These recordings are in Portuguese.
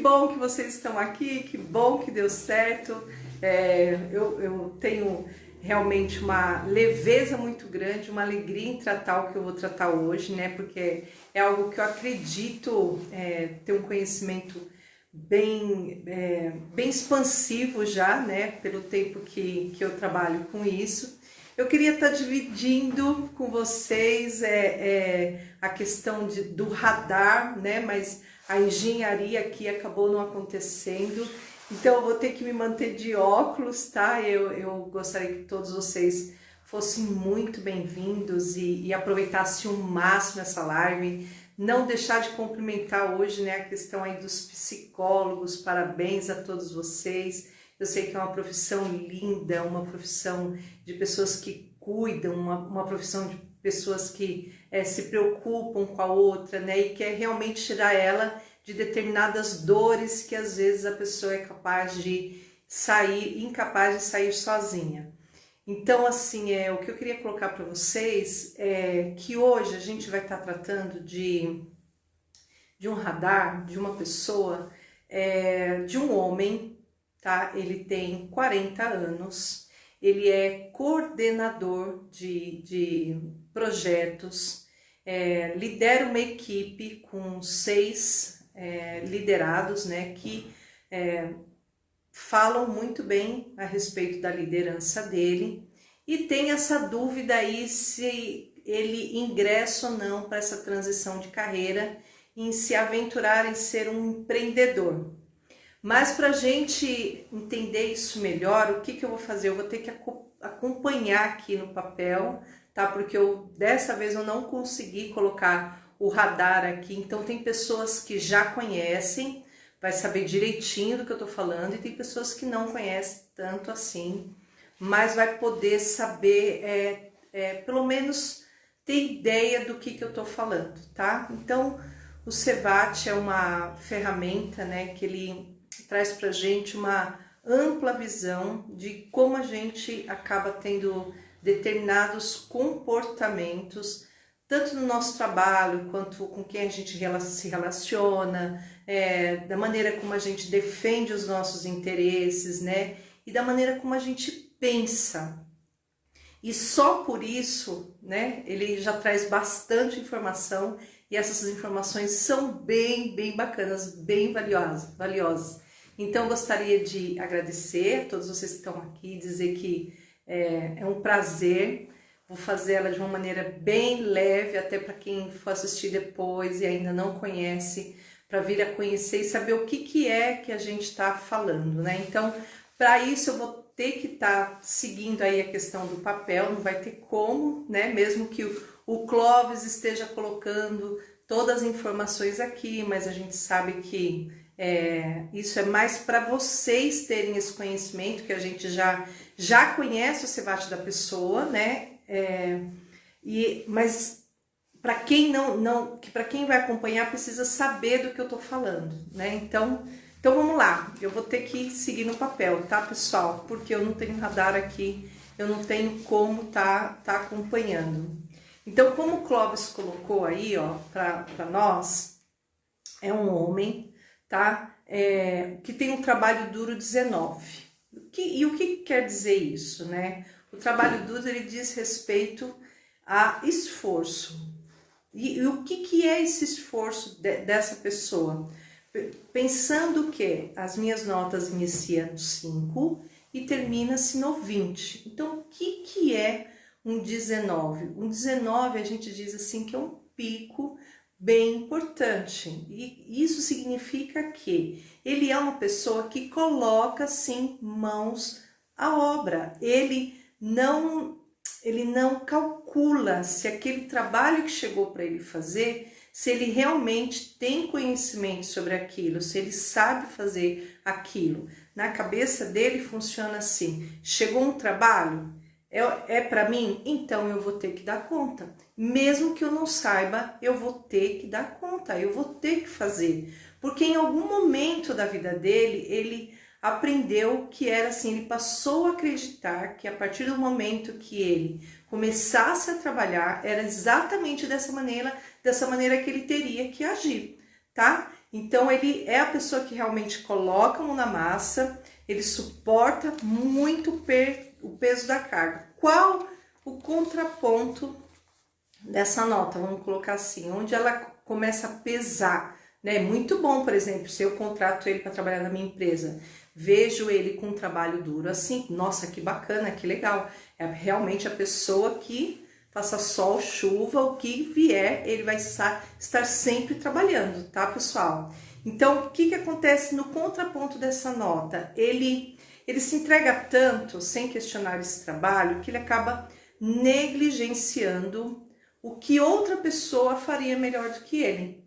bom que vocês estão aqui, que bom que deu certo. Eu tenho realmente uma leveza muito grande, uma alegria em tratar o que eu vou tratar hoje, né? Porque é algo que eu acredito ter um conhecimento bem expansivo já, né? Pelo tempo que eu trabalho com isso. Eu queria estar dividindo com vocês a questão do radar, né? Mas a engenharia aqui acabou não acontecendo, então eu vou ter que me manter de óculos, tá? Eu gostaria que todos vocês fossem muito bem-vindos e aproveitassem o máximo essa live. Não deixar de cumprimentar hoje, né, a questão aí dos psicólogos. Parabéns a todos vocês. Eu sei que é uma profissão linda, uma profissão de pessoas que cuidam, uma profissão de pessoas que se preocupam com a outra, né, e quer realmente tirar ela de determinadas dores que às vezes a pessoa é capaz de sair, incapaz de sair sozinha. Então, assim, o que eu queria colocar para vocês é que hoje a gente vai estar tratando de um radar, de uma pessoa, de um homem, tá? Ele tem 40 anos, ele é coordenador de projetos, lidera uma equipe com 6 liderados, né, que falam muito bem a respeito da liderança dele e tem essa dúvida aí se ele ingressa ou não para essa transição de carreira, em se aventurar em ser um empreendedor. Mas para a gente entender isso melhor, o que eu vou fazer? Eu vou ter que acompanhar aqui no papel, tá? Porque dessa vez eu não consegui colocar o radar aqui, então tem pessoas que já conhecem, vai saber direitinho do que eu tô falando, e tem pessoas que não conhecem tanto assim, mas vai poder saber, pelo menos ter ideia do que eu tô falando, tá? Então, o Cevat é uma ferramenta, né, que ele traz pra gente uma ampla visão de como a gente acaba tendo determinados comportamentos, tanto no nosso trabalho, quanto com quem a gente se relaciona, da maneira como a gente defende os nossos interesses, né? E da maneira como a gente pensa. E só por isso, né, ele já traz bastante informação e essas informações são bem bacanas, bem valiosas. Então, eu gostaria de agradecer a todos vocês que estão aqui, dizer que é um prazer. Vou fazer ela de uma maneira bem leve, até para quem for assistir depois e ainda não conhece, para vir a conhecer e saber o que é que a gente está falando, né? Então, para isso eu vou ter que estar seguindo aí a questão do papel, não vai ter como, né? Mesmo que o Clóvis esteja colocando todas as informações aqui, mas a gente sabe que isso é mais para vocês terem esse conhecimento, que a gente já conhece o Cevat da pessoa, né? Mas para quem para quem vai acompanhar precisa saber do que eu tô falando, né? Então vamos lá, eu vou ter que seguir no papel, tá, pessoal? Porque eu não tenho radar aqui, eu não tenho como tá acompanhando. Então, como o Clóvis colocou aí, ó, para nós, é um homem, tá? Que tem um trabalho duro 19. E o que quer dizer isso, né? O trabalho duro, ele diz respeito a esforço. E o que é esse esforço dessa pessoa? Pensando que as minhas notas iniciam no 5 e termina-se no 20. Então, o que é um 19? Um 19, a gente diz assim, que é um pico bem importante. E isso significa que ele é uma pessoa que coloca, sim, mãos à obra. Ele não calcula se aquele trabalho que chegou para ele fazer, se ele realmente tem conhecimento sobre aquilo, se ele sabe fazer aquilo. Na cabeça dele funciona assim: chegou um trabalho, para mim, então eu vou ter que dar conta. Mesmo que eu não saiba, eu vou ter que dar conta, eu vou ter que fazer. Porque em algum momento da vida dele, ele aprendeu que era assim, ele passou a acreditar que a partir do momento que ele começasse a trabalhar, era exatamente dessa maneira que ele teria que agir, tá? Então ele é a pessoa que realmente coloca a mão na massa, ele suporta muito o peso da carga. Qual o contraponto dessa nota? Vamos colocar assim, onde ela começa a pesar, né? Muito bom, por exemplo, se eu contrato ele para trabalhar na minha empresa, vejo ele com um trabalho duro assim, nossa, que bacana, que legal. É realmente a pessoa que faça sol, chuva, o que vier, ele vai estar sempre trabalhando, tá, pessoal? Então, o que acontece no contraponto dessa nota? Ele se entrega tanto, sem questionar esse trabalho, que ele acaba negligenciando o que outra pessoa faria melhor do que ele,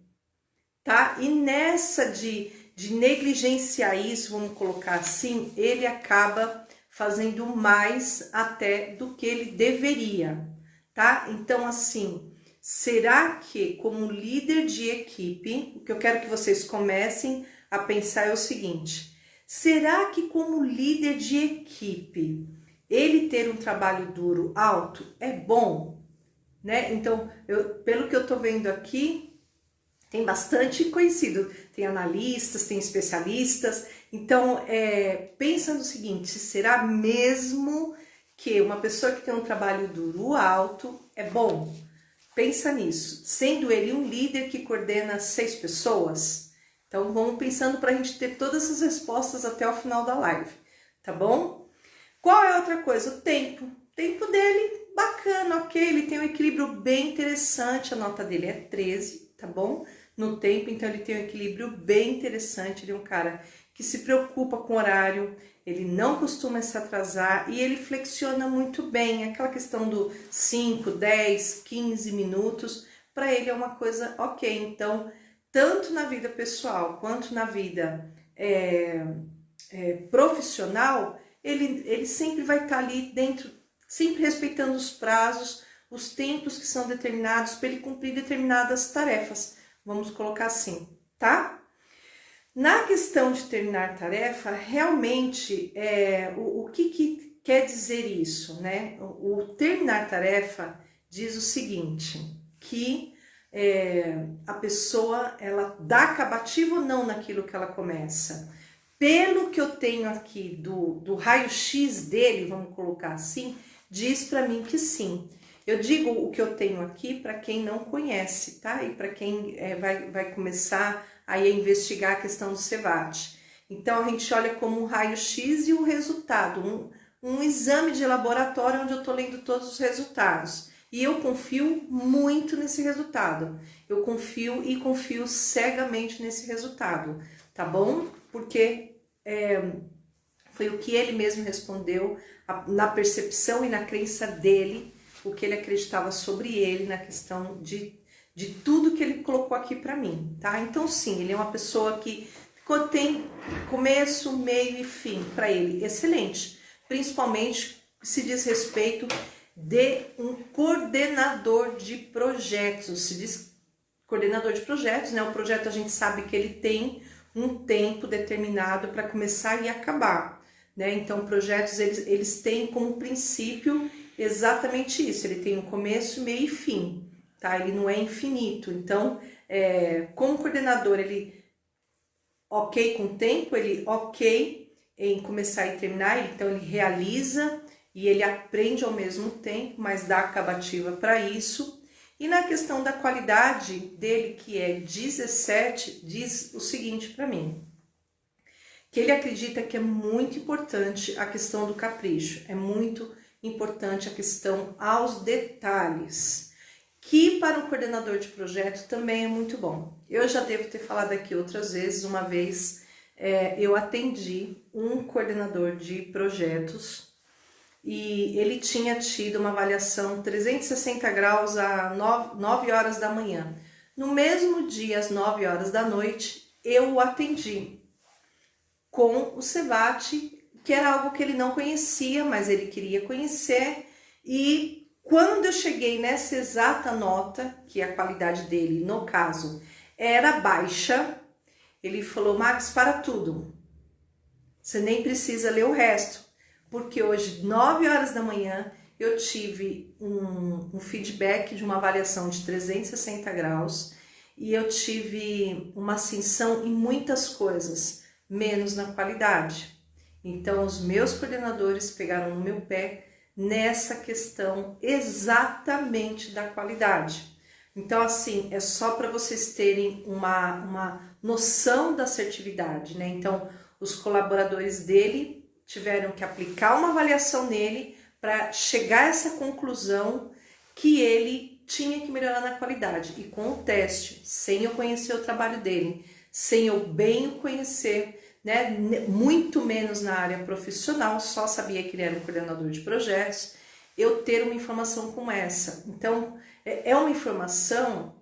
tá? E nessa de negligenciar isso, vamos colocar assim, ele acaba fazendo mais até do que ele deveria, tá? Então, assim, será que como líder de equipe, o que eu quero que vocês comecem a pensar é o seguinte: será que como líder de equipe, ele ter um trabalho duro alto é bom? Né? Então, pelo que eu tô vendo aqui, tem bastante conhecido, tem analistas, tem especialistas. Então, pensa no seguinte: será mesmo que uma pessoa que tem um trabalho duro alto é bom? Pensa nisso, sendo ele um líder que coordena 6 pessoas. Então, vamos pensando para a gente ter todas essas respostas até o final da live, tá bom? Qual é outra coisa? O tempo. O tempo dele, bacana, ok, ele tem um equilíbrio bem interessante, a nota dele é 13, tá bom? No tempo, então ele tem um equilíbrio bem interessante, ele é um cara que se preocupa com o horário, ele não costuma se atrasar e ele flexiona muito bem, aquela questão do 5, 10, 15 minutos, para ele é uma coisa ok. Então, tanto na vida pessoal quanto na vida profissional, ele sempre vai estar ali dentro, sempre respeitando os prazos, os tempos que são determinados para ele cumprir determinadas tarefas. Vamos colocar assim, tá? Na questão de terminar tarefa, realmente, o que quer dizer isso, né? O terminar tarefa diz o seguinte, que a pessoa, ela dá acabativo ou não naquilo que ela começa. Pelo que eu tenho aqui do raio-x dele, vamos colocar assim, diz para mim que sim. Eu digo o que eu tenho aqui para quem não conhece, tá? E para quem vai começar aí a investigar a questão do CEVAT. Então, a gente olha como um raio-x e o resultado, um exame de laboratório onde eu estou lendo todos os resultados. E eu confio muito nesse resultado. Eu confio cegamente nesse resultado, tá bom? Porque foi o que ele mesmo respondeu, na percepção e na crença dele, o que ele acreditava sobre ele na questão de tudo que ele colocou aqui para mim, tá? Então, sim, ele é uma pessoa que tem começo, meio e fim para ele, excelente. Principalmente se diz respeito de um coordenador de projetos. Se diz coordenador de projetos, né? O projeto a gente sabe que ele tem um tempo determinado para começar e acabar, né? Então, projetos, eles têm como princípio exatamente isso, ele tem um começo, meio e fim, tá? Ele não é infinito. Então, como coordenador, ele ok com o tempo, ele ok em começar e terminar, então ele realiza e ele aprende ao mesmo tempo, mas dá acabativa para isso. E na questão da qualidade dele, que é 17, diz o seguinte para mim, que ele acredita que é muito importante a questão do capricho, é muito importante a questão aos detalhes, que para um coordenador de projeto também é muito bom. Eu já devo ter falado aqui outras vezes, uma vez eu atendi um coordenador de projetos e ele tinha tido uma avaliação 360 graus às 9 horas da manhã. No mesmo dia, às 9 horas da noite, eu o atendi com o CEVAT, que era algo que ele não conhecia, mas ele queria conhecer. E quando eu cheguei nessa exata nota, que a qualidade dele, no caso, era baixa, ele falou: Max, para tudo, você nem precisa ler o resto, porque hoje, 9 horas da manhã, eu tive um feedback de uma avaliação de 360 graus e eu tive uma ascensão em muitas coisas, menos na qualidade. Então, os meus coordenadores pegaram no meu pé nessa questão exatamente da qualidade. Então, assim, é só para vocês terem uma noção da assertividade, né? Então, os colaboradores dele tiveram que aplicar uma avaliação nele para chegar a essa conclusão que ele tinha que melhorar na qualidade. E com o teste, sem eu conhecer o trabalho dele, sem eu bem o conhecer, né, muito menos na área profissional, só sabia que ele era um coordenador de projetos, eu ter uma informação como essa. Então, é uma informação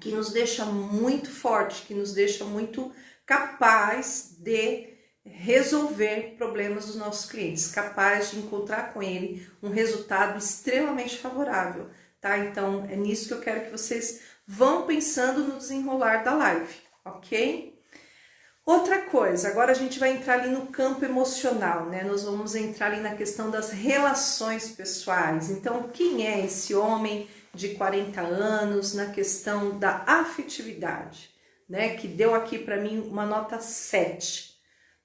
que nos deixa muito forte, que nos deixa muito capaz de resolver problemas dos nossos clientes, capaz de encontrar com ele um resultado extremamente favorável, tá? Então, é nisso que eu quero que vocês vão pensando no desenrolar da live, ok? Outra coisa, agora a gente vai entrar ali no campo emocional, né? Nós vamos entrar ali na questão das relações pessoais. Então, quem é esse homem de 40 anos na questão da afetividade, né? Que deu aqui para mim uma nota 7.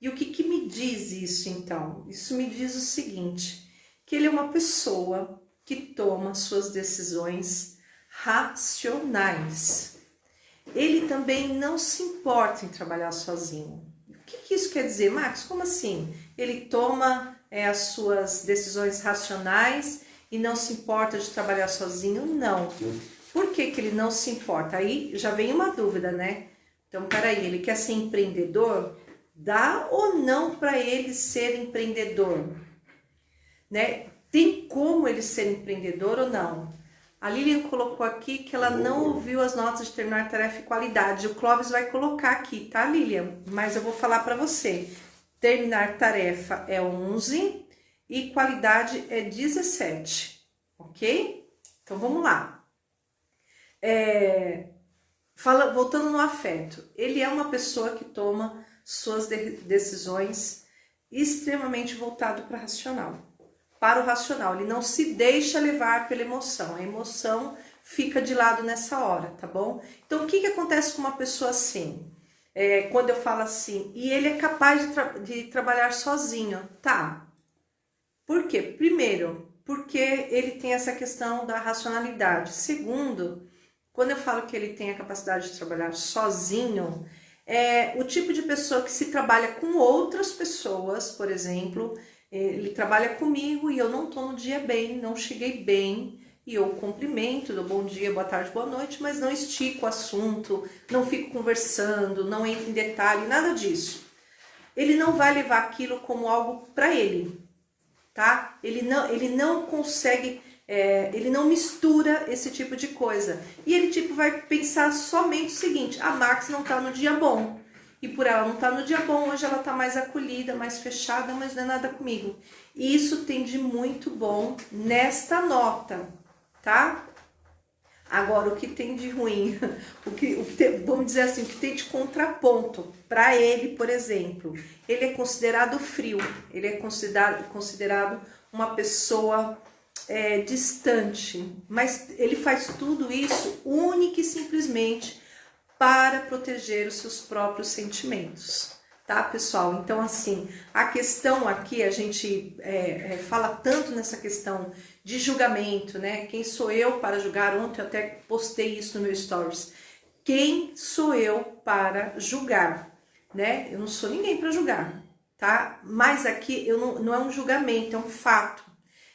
E o que me diz isso, então? Isso me diz o seguinte, que ele é uma pessoa que toma suas decisões racionais. Ele também não se importa em trabalhar sozinho. O que isso quer dizer, Marcos? Como assim? Ele toma as suas decisões racionais e não se importa de trabalhar sozinho? Não. Por que ele não se importa? Aí já vem uma dúvida, né? Então, peraí, ele quer ser empreendedor? Dá ou não para ele ser empreendedor? Né? Tem como ele ser empreendedor ou não? A Lilian colocou aqui que ela não ouviu as notas de terminar tarefa e qualidade. O Clóvis vai colocar aqui, tá, Lilian? Mas eu vou falar para você. Terminar tarefa é 11 e qualidade é 17, ok? Então, vamos lá. Voltando no afeto. Ele é uma pessoa que toma suas decisões extremamente voltado para o racional, ele não se deixa levar pela emoção, a emoção fica de lado nessa hora, tá bom? Então, o que acontece com uma pessoa assim? Quando eu falo assim, e ele é capaz de trabalhar sozinho, tá? Por quê? Primeiro, porque ele tem essa questão da racionalidade. Segundo, quando eu falo que ele tem a capacidade de trabalhar sozinho, o tipo de pessoa que se trabalha com outras pessoas, por exemplo, ele trabalha comigo e eu não estou no dia bem, não cheguei bem, e eu cumprimento, dou bom dia, boa tarde, boa noite, mas não estico o assunto, não fico conversando, não entro em detalhe, nada disso. Ele não vai levar aquilo como algo para ele, tá? Ele não consegue... ele não mistura esse tipo de coisa. E ele tipo vai pensar somente o seguinte, a Max não tá no dia bom. E por ela não tá no dia bom, hoje ela tá mais acolhida, mais fechada, mas não é nada comigo. E isso tem de muito bom nesta nota, tá? Agora, o que tem de ruim, vamos dizer assim, o que tem de contraponto para ele, por exemplo, ele é considerado frio, ele é considerado uma pessoa distante, mas ele faz tudo isso única e simplesmente para proteger os seus próprios sentimentos, tá, pessoal? Então, assim, a questão aqui, a gente fala tanto nessa questão de julgamento, né? Quem sou eu para julgar? Ontem eu até postei isso no meu stories. Quem sou eu para julgar, né? Eu não sou ninguém para julgar, tá? Mas aqui não é um julgamento, é um fato.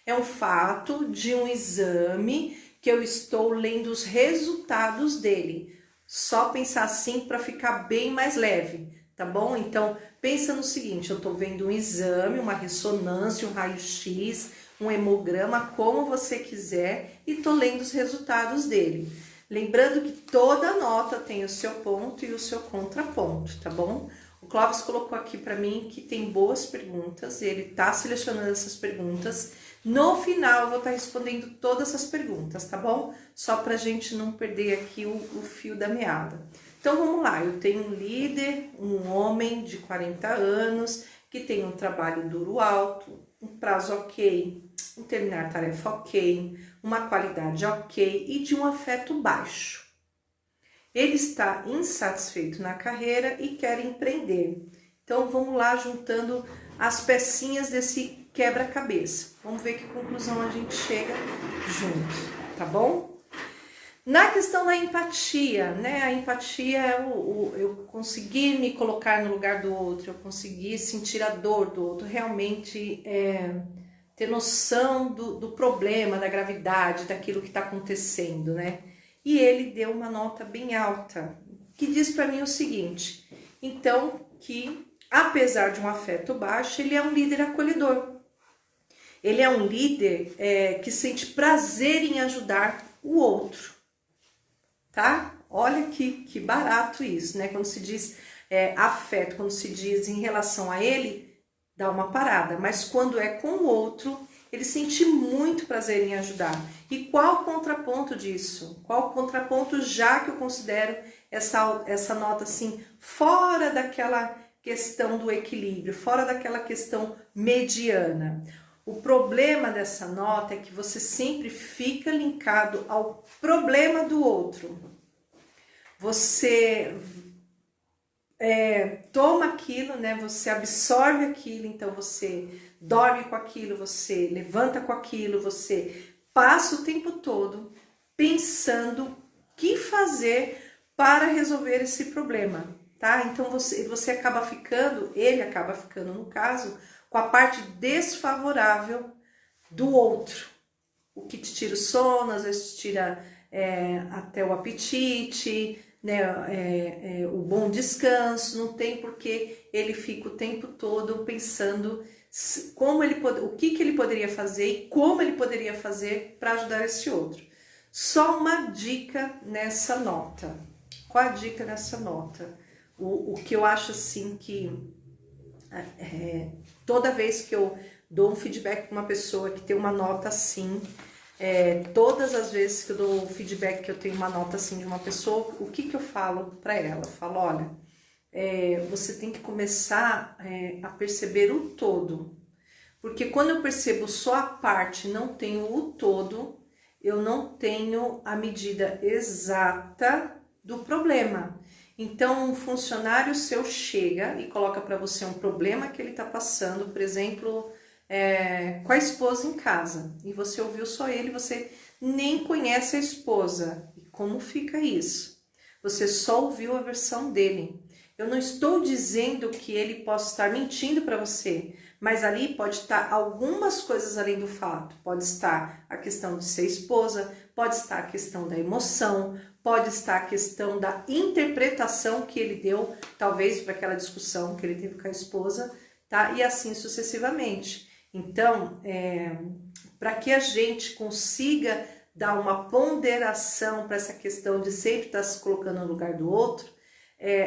É um fato de um exame que eu estou lendo os resultados dele. Só pensar assim para ficar bem mais leve, tá bom? Então, pensa no seguinte, eu tô vendo um exame, uma ressonância, um raio-x, um hemograma, como você quiser, e tô lendo os resultados dele. Lembrando que toda nota tem o seu ponto e o seu contraponto, tá bom? O Clóvis colocou aqui para mim que tem boas perguntas, e ele tá selecionando essas perguntas. No final eu vou estar respondendo todas essas perguntas, tá bom? Só pra gente não perder aqui o fio da meada. Então vamos lá, eu tenho um líder, um homem de 40 anos, que tem um trabalho duro alto, um prazo ok, um terminar tarefa ok, uma qualidade ok e de um afeto baixo. Ele está insatisfeito na carreira e quer empreender. Então vamos lá juntando as pecinhas desse quebra-cabeça. Vamos ver que conclusão a gente chega junto, tá bom? Na questão da empatia, né? A empatia é eu conseguir me colocar no lugar do outro, eu conseguir sentir a dor do outro, realmente ter noção do problema, da gravidade, daquilo que está acontecendo, né? E ele deu uma nota bem alta, que diz para mim o seguinte, então, que apesar de um afeto baixo, ele é um líder acolhedor. Ele é um líder que sente prazer em ajudar o outro. Tá? Olha que barato isso, né? Quando se diz afeto, quando se diz em relação a ele, dá uma parada. Mas quando é com o outro, ele sente muito prazer em ajudar. E qual o contraponto disso? Qual o contraponto, já que eu considero essa nota assim, fora daquela questão do equilíbrio, fora daquela questão mediana? O problema dessa nota é que você sempre fica linkado ao problema do outro. Você toma aquilo, né? Você absorve aquilo, então você dorme com aquilo, você levanta com aquilo, você passa o tempo todo pensando o que fazer para resolver esse problema, tá? Então você acaba ficando, ele acaba ficando, no caso, com a parte desfavorável do outro, o que te tira o sono, às vezes te tira até o apetite, né, o bom descanso. Não tem porque ele fica o tempo todo pensando o que ele poderia fazer e como ele poderia fazer para ajudar esse outro. Só uma dica nessa nota. Qual a dica nessa nota? O que eu acho assim que toda vez que eu dou um feedback para uma pessoa que tem uma nota assim, todas as vezes que eu dou um feedback que eu tenho uma nota assim de uma pessoa, o que eu falo para ela? Eu falo, olha, você tem que começar a perceber o todo. Porque quando eu percebo só a parte, não tenho o todo, eu não tenho a medida exata do problema. Então, um funcionário seu chega e coloca para você um problema que ele está passando, por exemplo, com a esposa em casa, e você ouviu só ele, você nem conhece a esposa. E como fica isso? Você só ouviu a versão dele. Eu não estou dizendo que ele possa estar mentindo para você, mas ali pode estar algumas coisas além do fato. Pode estar a questão de ser esposa, pode estar a questão da emoção, pode estar a questão da interpretação que ele deu, talvez para aquela discussão que ele teve com a esposa, tá? E assim sucessivamente. Então, para que a gente consiga dar uma ponderação para essa questão de sempre estar se colocando no lugar do outro,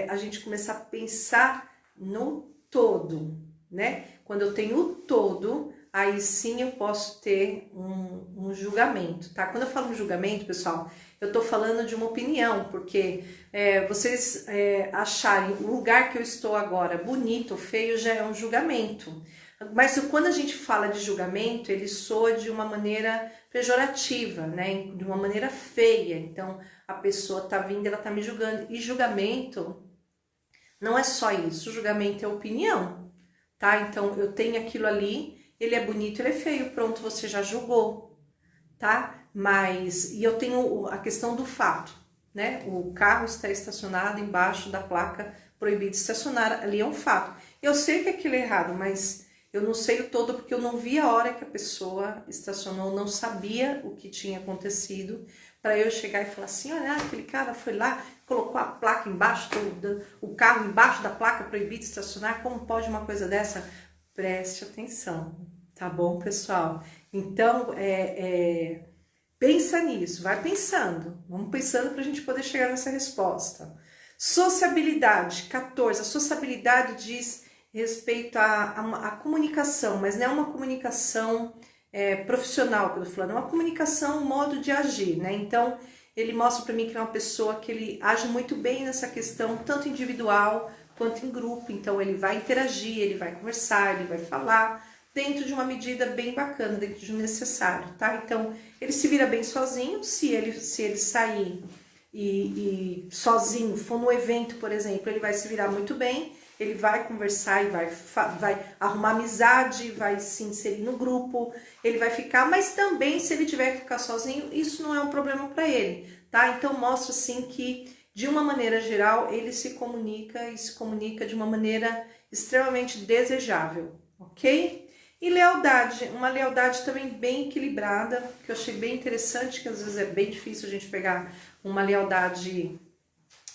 a gente começar a pensar no todo, né? Quando eu tenho o todo, aí sim eu posso ter um julgamento, tá? Quando eu falo julgamento, pessoal, eu tô falando de uma opinião, porque vocês acharem o lugar que eu estou agora bonito ou feio já é um julgamento. Mas quando a gente fala de julgamento, ele soa de uma maneira pejorativa, né? De uma maneira feia. Então, a pessoa tá vindo, ela tá me julgando. E julgamento não é só isso. O julgamento é opinião, tá? Então, eu tenho aquilo ali, ele é bonito, ele é feio. Pronto, você já julgou, tá? E eu tenho a questão do fato, né? O carro está estacionado embaixo da placa proibido estacionar. Ali é um fato. Eu sei que aquilo é errado, mas eu não sei o todo porque eu não vi a hora que a pessoa estacionou, não sabia o que tinha acontecido, para eu chegar e falar assim, olha, aquele cara foi lá, colocou a placa embaixo, o carro embaixo da placa proibido estacionar, como pode uma coisa dessa? Preste atenção, tá bom, pessoal? Então, pensa nisso, vai pensando, vamos pensando para a gente poder chegar nessa resposta. Sociabilidade, 14, a sociabilidade diz respeito à comunicação, mas não é uma comunicação profissional que eu tô falando, é uma comunicação, um modo de agir, né? Então, ele mostra para mim que é uma pessoa que ele age muito bem nessa questão, tanto individual quanto em grupo. Então, ele vai interagir, ele vai conversar, ele vai falar, dentro de uma medida bem bacana, dentro de um necessário, tá? Então, ele se vira bem sozinho, se ele sair e sozinho, for no evento, por exemplo, ele vai se virar muito bem, ele vai conversar e vai arrumar amizade, vai se inserir no grupo, ele vai ficar, mas também se ele tiver que ficar sozinho, isso não é um problema para ele, tá? Então mostra assim que, de uma maneira geral, ele se comunica e se comunica de uma maneira extremamente desejável, ok? E lealdade, uma lealdade também bem equilibrada, que eu achei bem interessante, que às vezes é bem difícil a gente pegar uma lealdade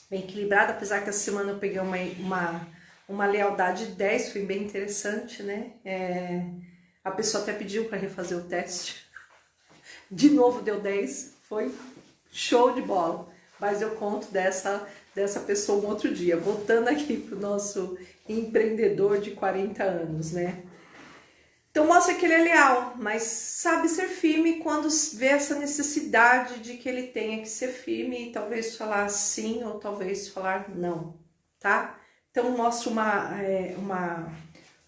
bem equilibrada, apesar que essa semana eu peguei uma lealdade 10, foi bem interessante, né? A pessoa até pediu para refazer o teste, de novo deu 10, foi show de bola, mas eu conto dessa pessoa um outro dia. Voltando aqui para o nosso empreendedor de 40 anos, né? Então mostra que ele é leal, mas sabe ser firme quando vê essa necessidade de que ele tenha que ser firme e talvez falar sim ou talvez falar não, tá? Então mostra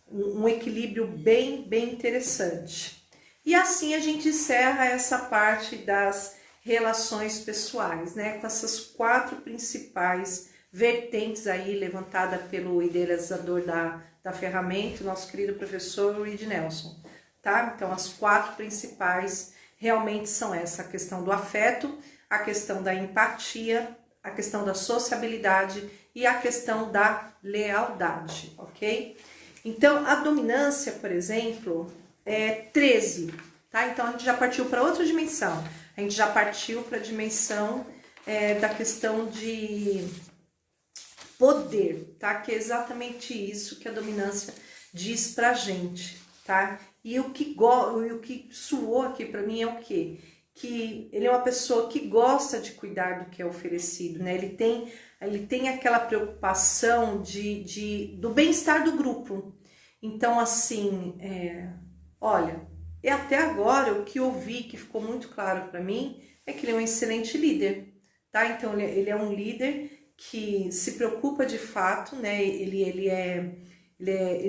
um equilíbrio bem interessante. E assim a gente encerra essa parte das relações pessoais, né? Com essas 4 principais vertentes aí levantada pelo idealizador da ferramenta, nosso querido professor Reid Nelson, tá? Então as 4 principais realmente são essa: a questão do afeto, a questão da empatia, a questão da sociabilidade e a questão da lealdade, ok? Então a dominância, por exemplo, é 13, tá? Então a gente já partiu para outra dimensão, a gente já partiu para a dimensão da questão de poder, tá? Que é exatamente isso que a dominância diz pra gente, tá? E o que soou aqui pra mim é o quê? Que ele é uma pessoa que gosta de cuidar do que é oferecido, né? Ele tem aquela preocupação do bem-estar do grupo. Então, assim, olha, e até agora o que eu vi, que ficou muito claro para mim, é que ele é um excelente líder, tá? Então, ele é um líder que se preocupa de fato, né? Ele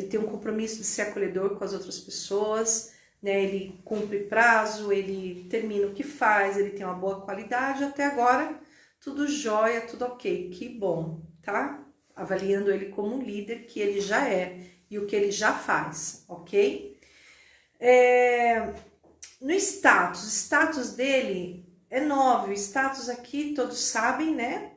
tem um compromisso de ser acolhedor com as outras pessoas, né? Ele cumpre prazo, ele termina o que faz, ele tem uma boa qualidade. Até agora, tudo jóia, tudo ok, que bom, tá? Avaliando ele como um líder que ele já é e o que ele já faz, ok? No status dele é 9, o status aqui todos sabem, né?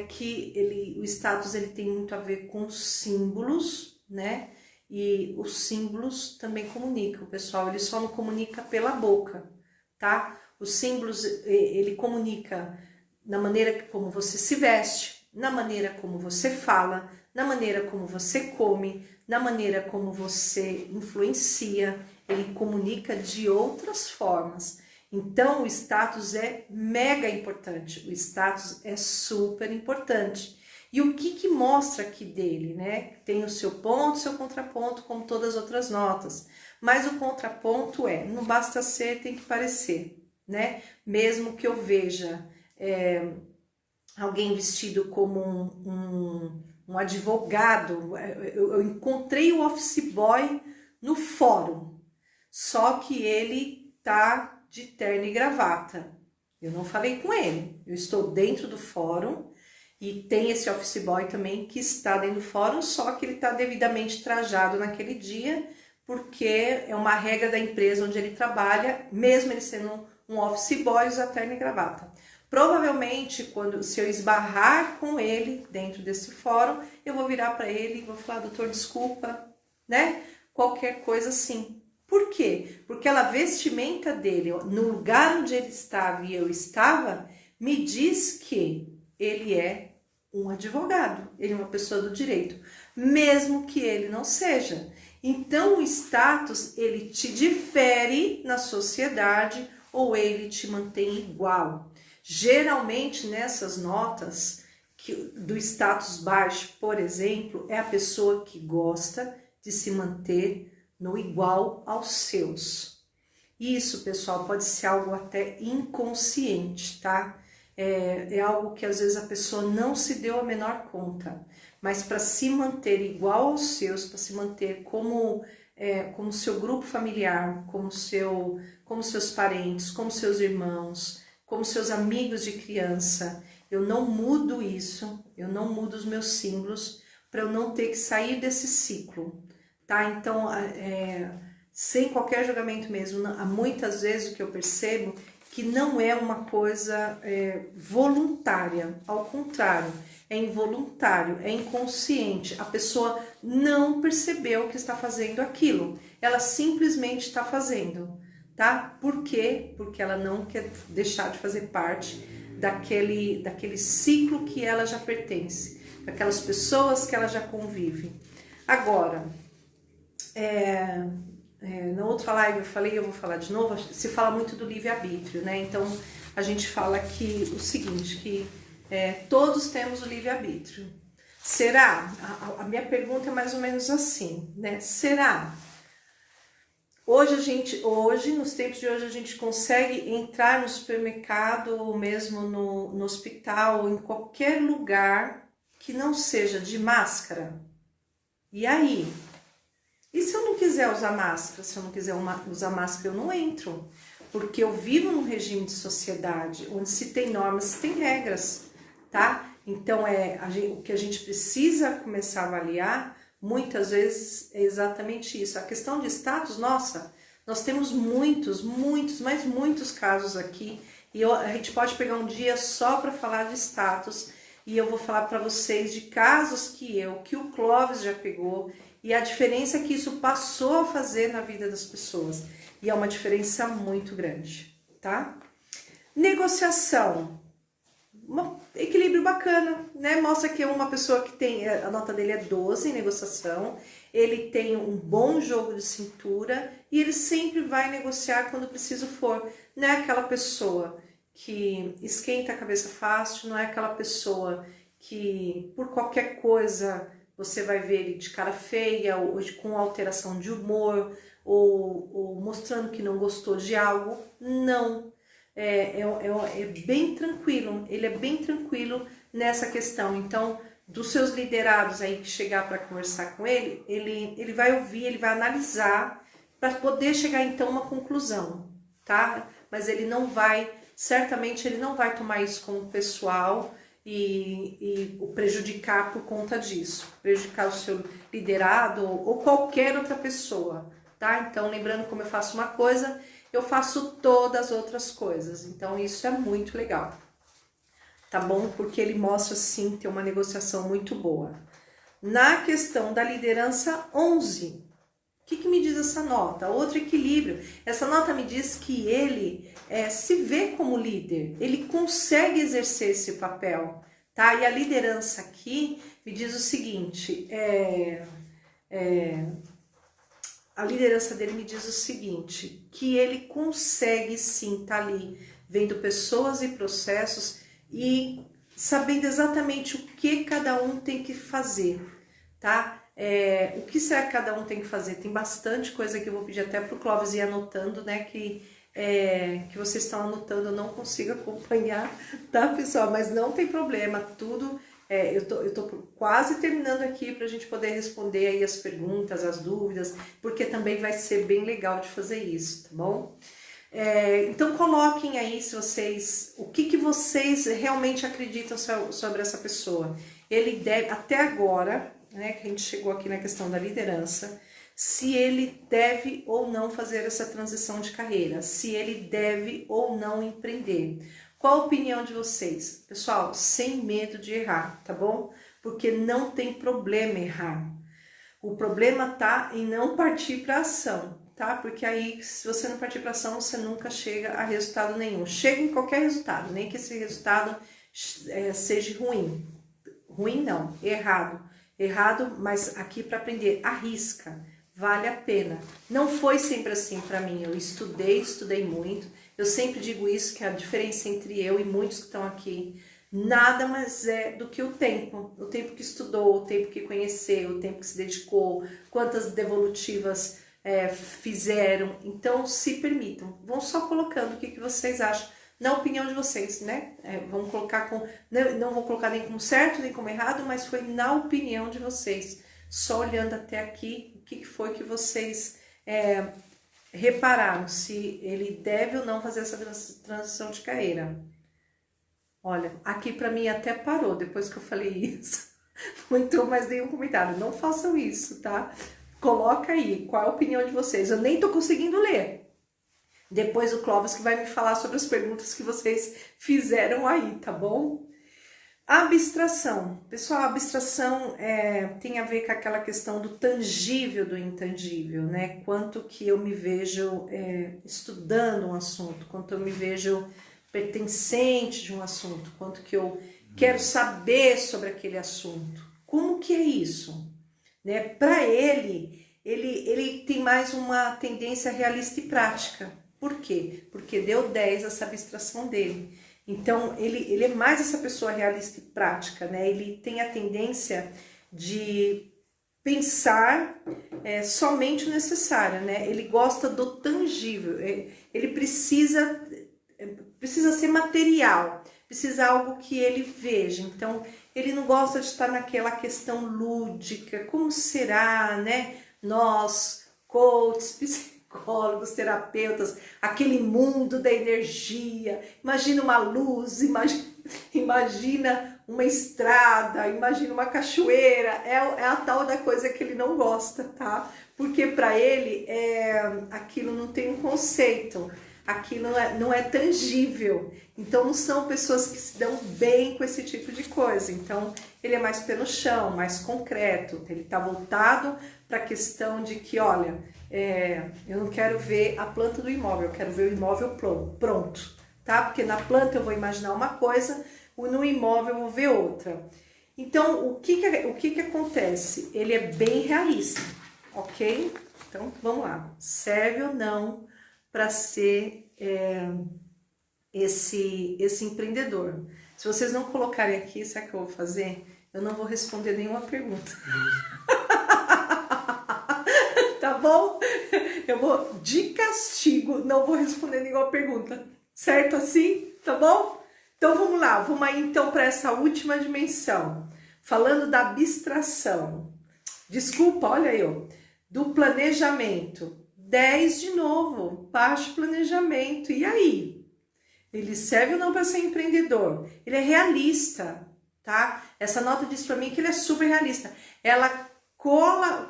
Que o status ele tem muito a ver com símbolos, né? E os símbolos também comunicam, pessoal. Ele só não comunica pela boca, tá? Os símbolos ele comunica na maneira como você se veste, na maneira como você fala, na maneira como você come, na maneira como você influencia. Ele comunica de outras formas. Então, o status é mega importante, o status é super importante. E o que mostra aqui dele, né? Tem o seu ponto, seu contraponto, como todas as outras notas. Mas o contraponto não basta ser, tem que parecer, né? Mesmo que eu veja alguém vestido como um advogado, eu encontrei o office boy no fórum, só que ele tá de terno e gravata. Eu não falei com ele, eu estou dentro do fórum e tem esse office boy também que está dentro do fórum, só que ele está devidamente trajado naquele dia, porque é uma regra da empresa onde ele trabalha, mesmo ele sendo um office boy, usar terno e gravata. Provavelmente, se eu esbarrar com ele dentro desse fórum, eu vou virar para ele e vou falar: doutor, desculpa, né? Qualquer coisa assim. Por quê? Porque a vestimenta dele, no lugar onde ele estava e eu estava, me diz que ele é um advogado, ele é uma pessoa do direito, mesmo que ele não seja. Então, o status, ele te difere na sociedade ou ele te mantém igual. Geralmente, nessas notas do status baixo, por exemplo, é a pessoa que gosta de se manter no igual aos seus. Isso, pessoal, pode ser algo até inconsciente, tá? É algo que às vezes a pessoa não se deu a menor conta, mas para se manter igual aos seus, para se manter como seu grupo familiar, como seus parentes, como seus irmãos, como seus amigos de criança, eu não mudo isso, eu não mudo os meus símbolos para eu não ter que sair desse ciclo, tá? Então, sem qualquer julgamento mesmo, muitas vezes o que eu percebo que não é uma coisa voluntária, ao contrário, é involuntário, é inconsciente. A pessoa não percebeu que está fazendo aquilo, ela simplesmente está fazendo, tá? Por quê? Porque ela não quer deixar de fazer parte daquele ciclo que ela já pertence, daquelas pessoas que ela já convive. Agora, na outra live eu falei, eu vou falar de novo, se fala muito do livre-arbítrio, né? Então, a gente fala que o seguinte, que todos temos o livre-arbítrio. Será? A minha pergunta é mais ou menos assim, né? Será? Hoje, nos tempos de hoje, a gente consegue entrar no supermercado, ou mesmo no hospital, ou em qualquer lugar que não seja de máscara? E aí? E se eu não quiser usar máscara? Se eu não quiser usar máscara, eu não entro. Porque eu vivo num regime de sociedade, onde se tem normas, se tem regras, tá? Então, o que a gente precisa começar a avaliar, muitas vezes, é exatamente isso. A questão de status, nossa, nós temos muitos, mas muitos casos aqui. E a gente pode pegar um dia só para falar de status. E eu vou falar para vocês de casos que o Clóvis já pegou, e a diferença que isso passou a fazer na vida das pessoas. E é uma diferença muito grande, tá? Negociação. Um equilíbrio bacana, né? Mostra que é uma pessoa que tem, a nota dele é 12 em negociação, ele tem um bom jogo de cintura e ele sempre vai negociar quando preciso for. Não é aquela pessoa que esquenta a cabeça fácil, não é aquela pessoa que por qualquer coisa você vai ver ele de cara feia, ou com alteração de humor, ou mostrando que não gostou de algo. Não. É bem tranquilo, ele é bem tranquilo nessa questão. Então, dos seus liderados aí que chegar para conversar com ele, ele vai ouvir, ele vai analisar para poder chegar então a uma conclusão, tá? Mas ele não vai, certamente ele não vai tomar isso como pessoal e o prejudicar por conta disso, prejudicar o seu liderado ou qualquer outra pessoa, tá? Então, lembrando, como eu faço uma coisa, eu faço todas as outras coisas. Então, isso é muito legal, tá bom? Porque ele mostra, sim, ter uma negociação muito boa. Na questão da liderança 11, o que me diz essa nota? Outro equilíbrio. Essa nota me diz que ele se vê como líder, ele consegue exercer esse papel, tá? E a liderança aqui me diz o seguinte, a liderança dele me diz o seguinte, que ele consegue sim estar ali, vendo pessoas e processos e sabendo exatamente o que cada um tem que fazer, tá? O que será que cada um tem que fazer? Tem bastante coisa que eu vou pedir até para o Clóvis ir anotando, né? Que vocês estão anotando, eu não consigo acompanhar, tá, pessoal? Mas não tem problema, tudo. Eu tô quase terminando aqui para a gente poder responder aí as perguntas, as dúvidas, porque também vai ser bem legal de fazer isso, tá bom? Então coloquem aí se vocês, o que vocês realmente acreditam sobre essa pessoa. Ele deve, até agora, né, que a gente chegou aqui na questão da liderança, se ele deve ou não fazer essa transição de carreira, se ele deve ou não empreender. Qual a opinião de vocês? Pessoal, sem medo de errar, tá bom? Porque não tem problema errar. O problema tá em não partir para ação, tá? Porque aí, se você não partir para ação, você nunca chega a resultado nenhum. Chega em qualquer resultado, nem que esse resultado seja ruim. Ruim não, errado. Errado, mas aqui para aprender, arrisca, vale a pena. Não foi sempre assim para mim, eu estudei muito. Eu sempre digo isso, que a diferença entre eu e muitos que estão aqui, nada mais é do que o tempo que estudou, o tempo que conheceu, o tempo que se dedicou, quantas devolutivas fizeram. Então, se permitam, vão só colocando o que vocês acham, na opinião de vocês, né? Vamos colocar não vou colocar nem como certo, nem como errado, mas foi na opinião de vocês. Só olhando até aqui, o que foi que vocês repararam, se ele deve ou não fazer essa transição de carreira. Olha, aqui para mim até parou depois que eu falei isso. Não entrou mais nenhum comentário. Não façam isso, tá? Coloca aí, qual é a opinião de vocês? Eu nem tô conseguindo ler. Depois o Clóvis que vai me falar sobre as perguntas que vocês fizeram aí, tá bom? Abstração. Pessoal, a abstração tem a ver com aquela questão do tangível, do intangível, né? Quanto que eu me vejo estudando um assunto, quanto eu me vejo pertencente de um assunto, quanto que eu quero saber sobre aquele assunto. Como que é isso? Né? Para ele tem mais uma tendência realista e prática. Por quê? Porque deu 10 essa abstração dele. Então, ele é mais essa pessoa realista e prática, né? Ele tem a tendência de pensar somente o necessário, né? Ele gosta do tangível, ele precisa ser material, precisa algo que ele veja. Então, ele não gosta de estar naquela questão lúdica, como será, né? Nós, coaches, psicólogos, terapeutas, aquele mundo da energia, imagina uma luz, imagina uma estrada, imagina uma cachoeira, é a tal da coisa que ele não gosta, tá? Porque para ele aquilo não tem um conceito, aquilo não é tangível, então não são pessoas que se dão bem com esse tipo de coisa. Então ele é mais pé no chão, mais concreto, ele está voltado para a questão de que, olha, eu não quero ver a planta do imóvel, eu quero ver o imóvel pronto, tá? Porque na planta eu vou imaginar uma coisa, no imóvel eu vou ver outra. Então, o que acontece? Ele é bem realista, ok? Então, vamos lá. Serve ou não para ser esse empreendedor? Se vocês não colocarem aqui, sabe o que eu vou fazer? Eu não vou responder nenhuma pergunta. Tá bom? Eu vou, de castigo, não vou responder nenhuma pergunta. Certo assim? Tá bom? Então vamos lá, vamos aí então para essa última dimensão. Falando da abstração. Desculpa, olha aí, ó, do planejamento. 10 de novo, baixo planejamento. E aí? Ele serve ou não para ser empreendedor? Ele é realista, tá? Essa nota diz para mim que ele é super realista. Ela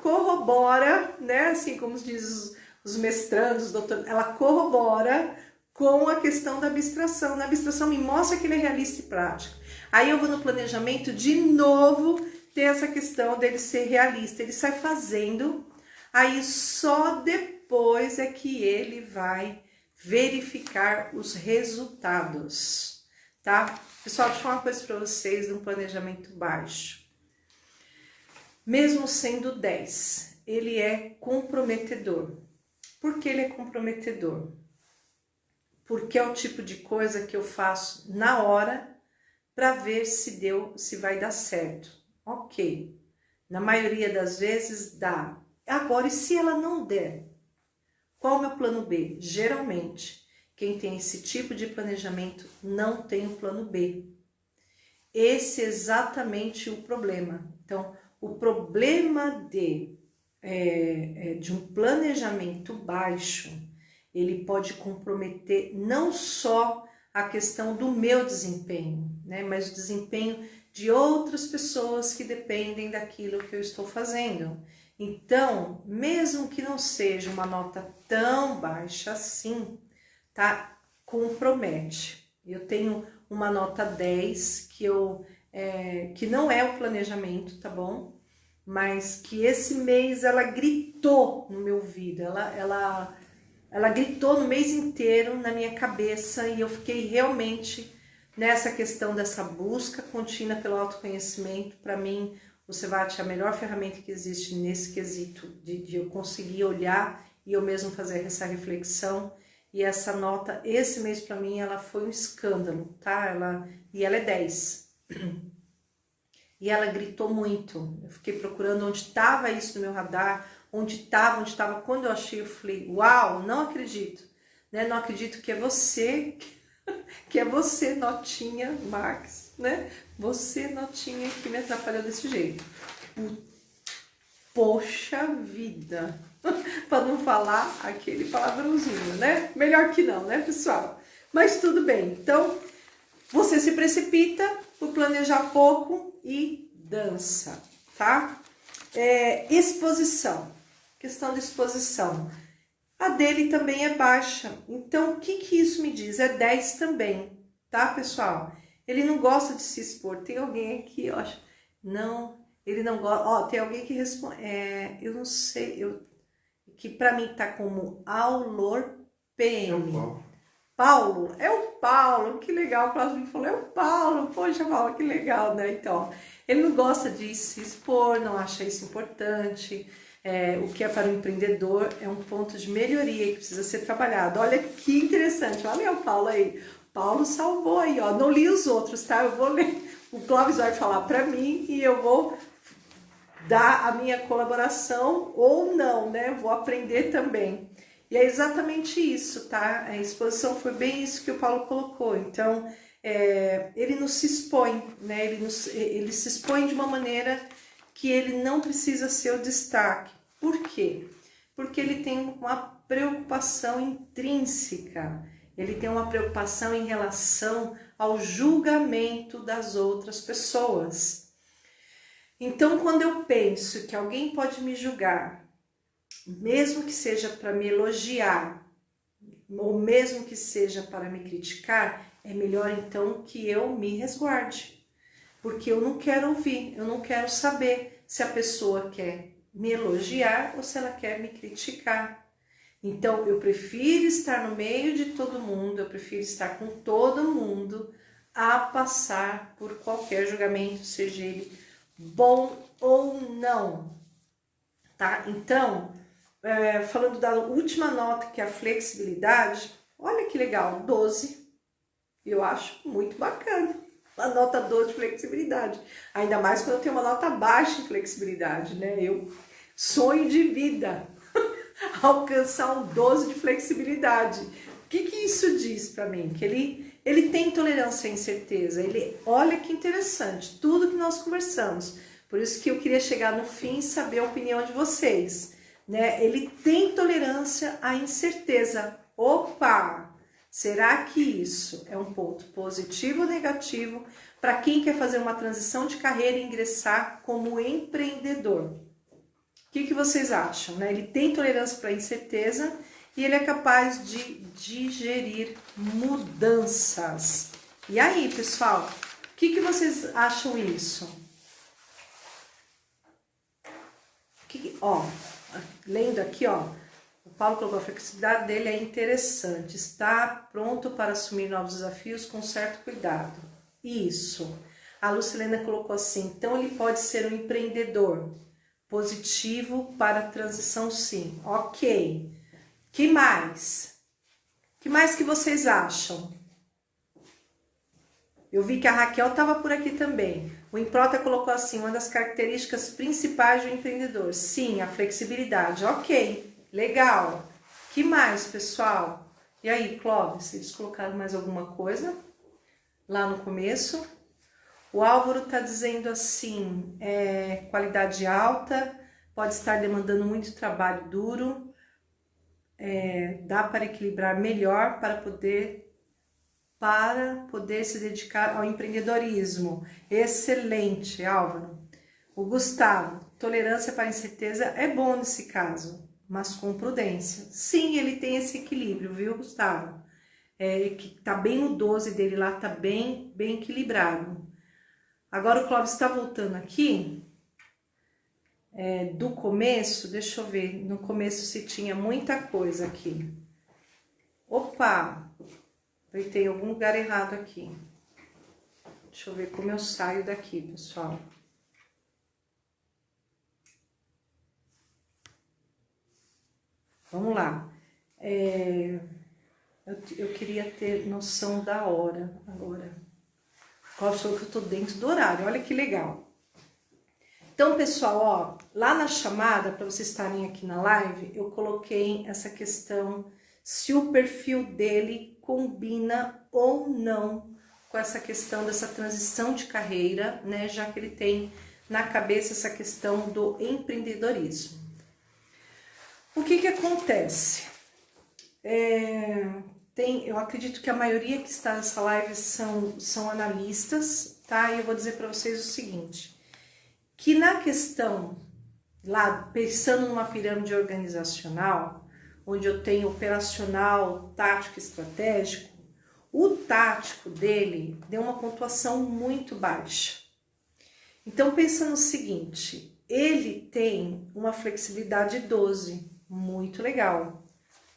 corrobora, né? Assim como diz os mestrandos, doutores, ela corrobora com a questão da abstração. Na abstração me mostra que ele é realista e prático. Aí eu vou no planejamento, de novo, ter essa questão dele ser realista. Ele sai fazendo, aí só depois é que ele vai verificar os resultados, tá? Pessoal, deixa eu falar uma coisa para vocês de um planejamento baixo. Mesmo sendo 10, ele é comprometedor. Por que ele é comprometedor? Porque é o tipo de coisa que eu faço na hora para ver se vai dar certo. Ok, na maioria das vezes dá. Agora, e se ela não der? Qual é o meu plano B? Geralmente, quem tem esse tipo de planejamento não tem o plano B. Esse é exatamente o problema. Então, o problema de um planejamento baixo, ele pode comprometer não só a questão do meu desempenho, né, mas o desempenho de outras pessoas que dependem daquilo que eu estou fazendo. Então, mesmo que não seja uma nota tão baixa assim, tá? Compromete. Eu tenho uma nota 10 que não é o planejamento, tá bom? Mas que esse mês ela gritou no meu ouvido, ela gritou no mês inteiro na minha cabeça e eu fiquei realmente nessa questão dessa busca contínua pelo autoconhecimento. Para mim, o Cevat é a melhor ferramenta que existe nesse quesito de eu conseguir olhar e eu mesmo fazer essa reflexão. E essa nota, esse mês para mim, ela foi um escândalo, tá? Ela é 10. E ela gritou muito. Eu fiquei procurando onde estava isso no meu radar, onde estava. Quando eu achei, eu falei, uau, não acredito. Né? Não acredito que é você, Notinha, Max, né? Você, Notinha, que me atrapalhou desse jeito. Poxa vida! Para não falar aquele palavrãozinho, né? Melhor que não, né, pessoal? Mas tudo bem. Então, você se precipita por planejar pouco e dança, tá? Exposição, questão de exposição. A dele também é baixa, então o que que isso me diz? É 10 também, tá, pessoal? Ele não gosta de se expor. Tem alguém aqui, ó, não, ele não gosta, ó, tem alguém que responde, eu não sei, que pra mim tá como Aulor PM. Paulo, é o Paulo, que legal, o Cláudio me falou, é o Paulo, poxa, Paulo, que legal, né? Então, ele não gosta de se expor, não acha isso importante, o que é para o empreendedor é um ponto de melhoria que precisa ser trabalhado. Olha que interessante, olha o Paulo aí, o Paulo salvou aí, ó, não li os outros, tá? Eu vou ler, o Clóvis vai falar para mim e eu vou dar a minha colaboração ou não, né? Vou aprender também. E é exatamente isso, tá? A exposição foi bem isso que o Paulo colocou. Então, ele não se expõe, né? Ele se expõe de uma maneira que ele não precisa ser o destaque. Por quê? Porque ele tem uma preocupação intrínseca, ele tem uma preocupação em relação ao julgamento das outras pessoas. Então, quando eu penso que alguém pode me julgar, mesmo que seja para me elogiar, ou mesmo que seja para me criticar, é melhor então que eu me resguarde. Porque eu não quero ouvir, eu não quero saber se a pessoa quer me elogiar ou se ela quer me criticar. Então, eu prefiro estar no meio de todo mundo, eu prefiro estar com todo mundo a passar por qualquer julgamento, seja ele bom ou não, tá? Então, falando da última nota, que é a flexibilidade, olha que legal, 12, eu acho muito bacana, a nota 12 de flexibilidade, ainda mais quando eu tenho uma nota baixa em flexibilidade, né? Eu sonho de vida, alcançar um 12 de flexibilidade. O que que isso diz para mim? Que ele tem tolerância à incerteza, olha que interessante, tudo que nós conversamos, por isso que eu queria chegar no fim e saber a opinião de vocês, né? Ele tem tolerância à incerteza. Opa! Será que isso é um ponto positivo ou negativo para quem quer fazer uma transição de carreira e ingressar como empreendedor? O que vocês acham, né? Ele tem tolerância para a incerteza e ele é capaz de digerir mudanças. E aí, pessoal, o que vocês acham isso? Lendo aqui, ó, o Paulo colocou: a flexibilidade dele é interessante, está pronto para assumir novos desafios com certo cuidado. Isso. A Lucilena colocou assim: então ele pode ser um empreendedor positivo para a transição, sim. Ok. Que mais? Que mais que vocês acham? Eu vi que a Raquel estava por aqui também. O Improta colocou assim: uma das características principais do empreendedor. Sim, a flexibilidade. Ok, legal. Que mais, pessoal? E aí, Clóvis, eles colocaram mais alguma coisa lá no começo? O Álvaro está dizendo assim: qualidade alta, pode estar demandando muito trabalho duro, dá para equilibrar melhor para poder se dedicar ao empreendedorismo. Excelente, Álvaro. O Gustavo: tolerância para a incerteza é bom nesse caso, mas com prudência. Sim, ele tem esse equilíbrio, viu, Gustavo? Que tá bem no 12 dele lá, tá bem equilibrado. Agora o Clóvis está voltando aqui, do começo, deixa eu ver, no começo se tinha muita coisa aqui. Opa! Tem algum lugar errado aqui. Deixa eu ver como eu saio daqui, pessoal. Vamos lá. Eu queria ter noção da hora agora. Qual sou que eu tô dentro do horário? Olha que legal. Então, pessoal, ó, lá na chamada, para vocês estarem aqui na live, eu coloquei essa questão se o perfil dele combina ou não com essa questão dessa transição de carreira, né? Já que ele tem na cabeça essa questão do empreendedorismo. O que acontece? eu acredito que a maioria que está nessa live são analistas, tá? E eu vou dizer para vocês o seguinte, que na questão, lá, pensando numa pirâmide organizacional, onde eu tenho operacional, tático e estratégico, o tático dele deu uma pontuação muito baixa. Então, pensa no seguinte, ele tem uma flexibilidade 12, muito legal.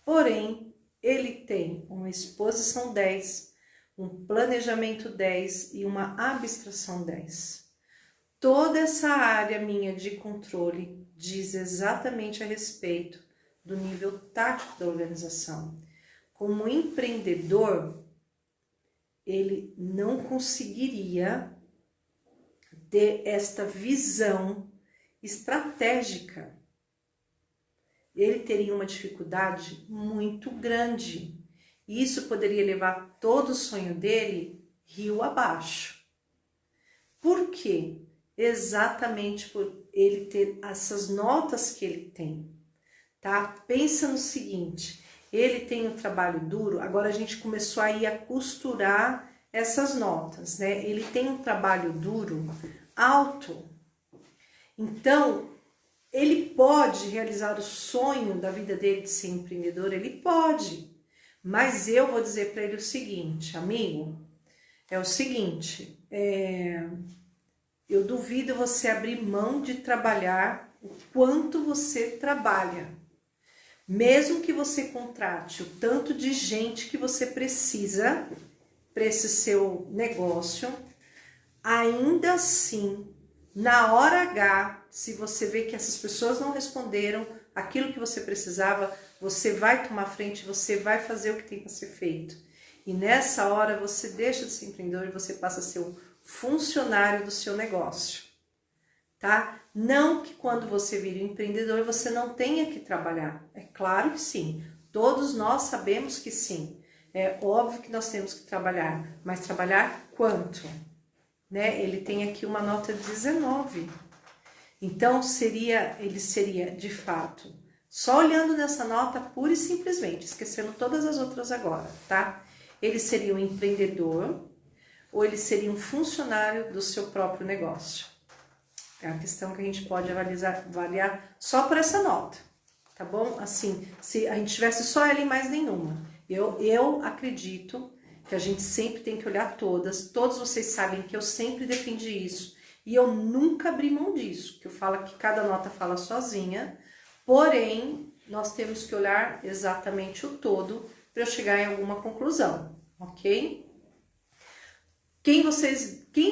Porém, ele tem uma exposição 10, um planejamento 10 e uma abstração 10. Toda essa área minha de controle diz exatamente a respeito do nível tático da organização. Como empreendedor, ele não conseguiria ter esta visão estratégica. Ele teria uma dificuldade muito grande. E isso poderia levar todo o sonho dele rio abaixo. Por quê? Exatamente por ele ter essas notas que ele tem, tá? Pensa no seguinte, ele tem um trabalho duro, agora a gente começou aí a costurar essas notas, né? Ele tem um trabalho duro alto, então ele pode realizar o sonho da vida dele de ser empreendedor, ele pode, mas eu vou dizer para ele o seguinte, amigo, é o seguinte, eu duvido você abrir mão de trabalhar o quanto você trabalha. Mesmo que você contrate o tanto de gente que você precisa para esse seu negócio, ainda assim, na hora H, se você vê que essas pessoas não responderam aquilo que você precisava, você vai tomar frente, você vai fazer o que tem para ser feito. E nessa hora você deixa de ser empreendedor e você passa a ser um funcionário do seu negócio, tá? Não que quando você vira empreendedor você não tenha que trabalhar, é claro que sim, todos nós sabemos que sim, é óbvio que nós temos que trabalhar, mas trabalhar quanto? Né? Ele tem aqui uma nota 19, então ele seria de fato, só olhando nessa nota pura e simplesmente, esquecendo todas as outras agora, tá? Ele seria um empreendedor, ou ele seria um funcionário do seu próprio negócio? É a questão que a gente pode avaliar só por essa nota, tá bom? Assim, se a gente tivesse só ela e mais nenhuma. Eu acredito que a gente sempre tem que olhar todas vocês sabem que eu sempre defendi isso, e eu nunca abri mão disso, que eu falo que cada nota fala sozinha, porém, nós temos que olhar exatamente o todo para eu chegar em alguma conclusão, ok? Quem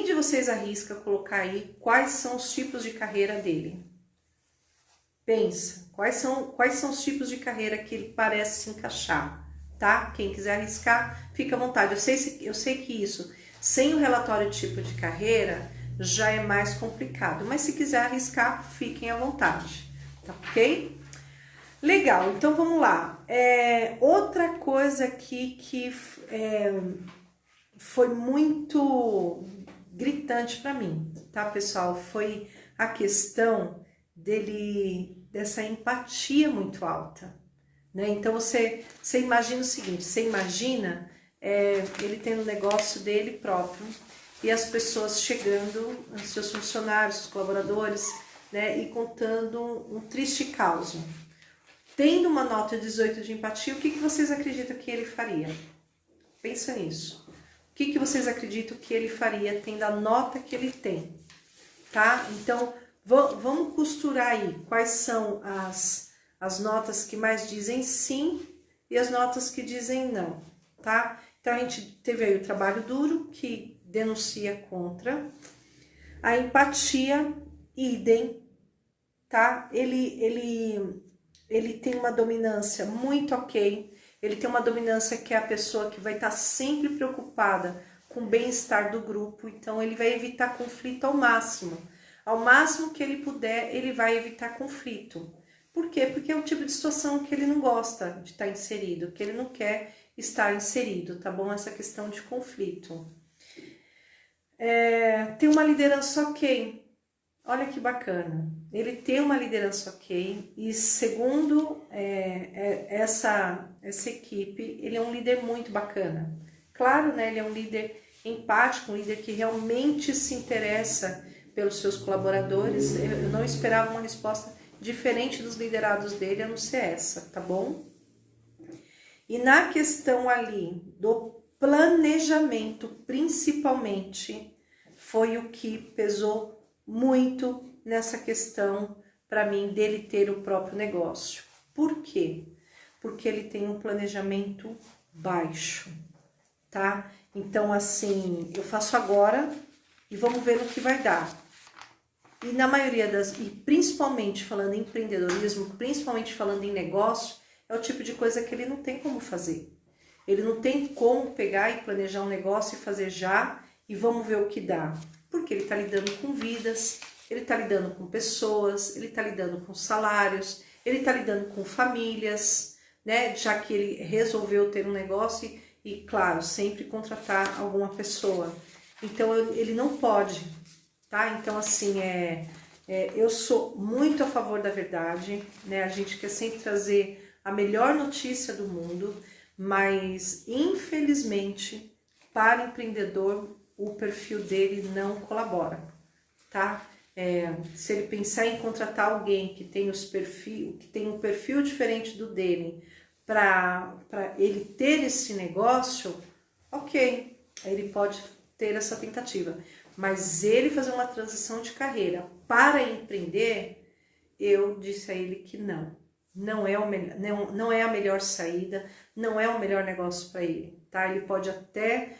de vocês arrisca colocar aí quais são os tipos de carreira dele? Pensa, quais são os tipos de carreira que ele parece se encaixar, tá? Quem quiser arriscar, fica à vontade. Eu sei que isso, sem o relatório de tipo de carreira, já é mais complicado, mas se quiser arriscar, fiquem à vontade, tá ok? Legal, então vamos lá. Outra coisa aqui que foi muito gritante para mim, tá, pessoal? Foi a questão dessa empatia muito alta, né? Então você imagina o seguinte, você imagina ele tendo o negócio dele próprio e as pessoas chegando, os seus funcionários, os colaboradores, né, e contando um triste caso. Tendo uma nota 18 de empatia, o que vocês acreditam que ele faria? Pensa nisso. O que vocês acreditam que ele faria tendo a nota que ele tem? Tá? Então, vamos costurar aí quais são as notas que mais dizem sim e as notas que dizem não, tá? Então, a gente teve aí o trabalho duro, que denuncia contra. A empatia, idem, tá? Ele tem uma dominância muito ok. Ele tem uma dominância que é a pessoa que vai estar sempre preocupada com o bem-estar do grupo, então ele vai evitar conflito ao máximo. Ao máximo que ele puder, ele vai evitar conflito. Por quê? Porque é o tipo de situação que ele não gosta de estar inserido, que ele não quer estar inserido, tá bom? Essa questão de conflito. Tem uma liderança ok. Olha que bacana. ele tem uma liderança ok, e segundo essa equipe, ele é um líder muito bacana. Claro, né, ele é um líder empático, um líder que realmente se interessa pelos seus colaboradores. Eu não esperava uma resposta diferente dos liderados dele, a não ser essa, tá bom? E na questão ali do planejamento, principalmente, foi o que pesou muito nessa questão para mim dele ter o próprio negócio. Por quê? Porque ele tem um planejamento baixo, tá? Então, assim, eu faço agora e vamos ver no que vai dar. E na maioria e principalmente falando em empreendedorismo, principalmente falando em negócio, é o tipo de coisa que ele não tem como fazer. Ele não tem como pegar e planejar um negócio e fazer já e vamos ver o que dá. Porque ele está lidando com vidas, ele está lidando com pessoas, ele está lidando com salários, ele está lidando com famílias, né? Já que ele resolveu ter um negócio e claro, sempre contratar alguma pessoa. Então, ele não pode, tá? Então, assim, eu sou muito a favor da verdade, né? A gente quer sempre trazer a melhor notícia do mundo, mas, infelizmente, para o empreendedor, o perfil dele não colabora, tá? Se ele pensar em contratar alguém que tem um perfil diferente do dele, para ele ter esse negócio, ok, ele pode ter essa tentativa. Mas ele fazer uma transição de carreira para empreender, eu disse a ele que não é a melhor saída, não é o melhor negócio para ele, tá? Ele pode até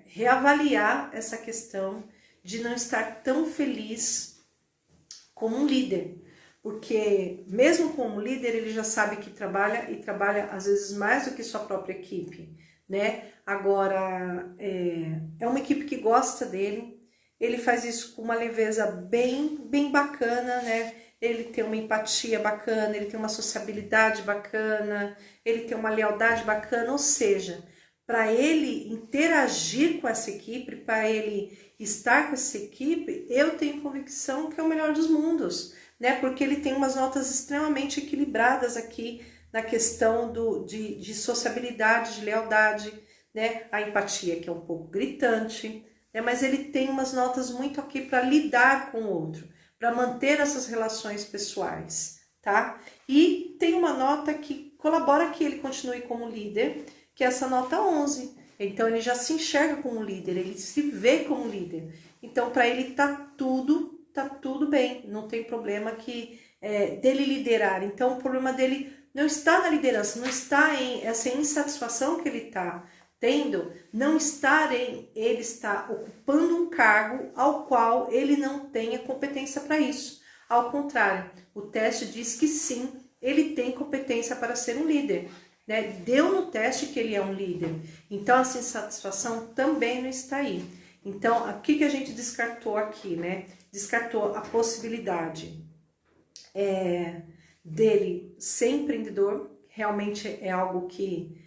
reavaliar essa questão de não estar tão feliz como um líder. Porque mesmo como líder, ele já sabe que trabalha e trabalha às vezes mais do que sua própria equipe, né? Agora, é uma equipe que gosta dele, ele faz isso com uma leveza bem bacana, né? Ele tem uma empatia bacana, ele tem uma sociabilidade bacana, ele tem uma lealdade bacana, ou seja, para ele interagir com essa equipe, para ele estar com essa equipe, eu tenho convicção que é o melhor dos mundos, né? Porque ele tem umas notas extremamente equilibradas aqui na questão de sociabilidade, de lealdade, né? A empatia, que é um pouco gritante, né? Mas ele tem umas notas muito aqui para lidar com o outro, para manter essas relações pessoais, tá? E tem uma nota que colabora que ele continue como líder, que é essa nota 11. Então, ele já se enxerga como líder, ele se vê como líder. Então, para ele tá tudo bem, não tem problema dele liderar. Então, o problema dele não está na liderança, não está em essa insatisfação que ele está tendo, não está em ele estar ocupando um cargo ao qual ele não tenha competência para isso. Ao contrário, o teste diz que sim, ele tem competência para ser um líder, né? Deu no teste que ele é um líder. Então, essa insatisfação também não está aí. Então, o que a gente descartou aqui, né? Descartou a possibilidade dele ser empreendedor, realmente é algo que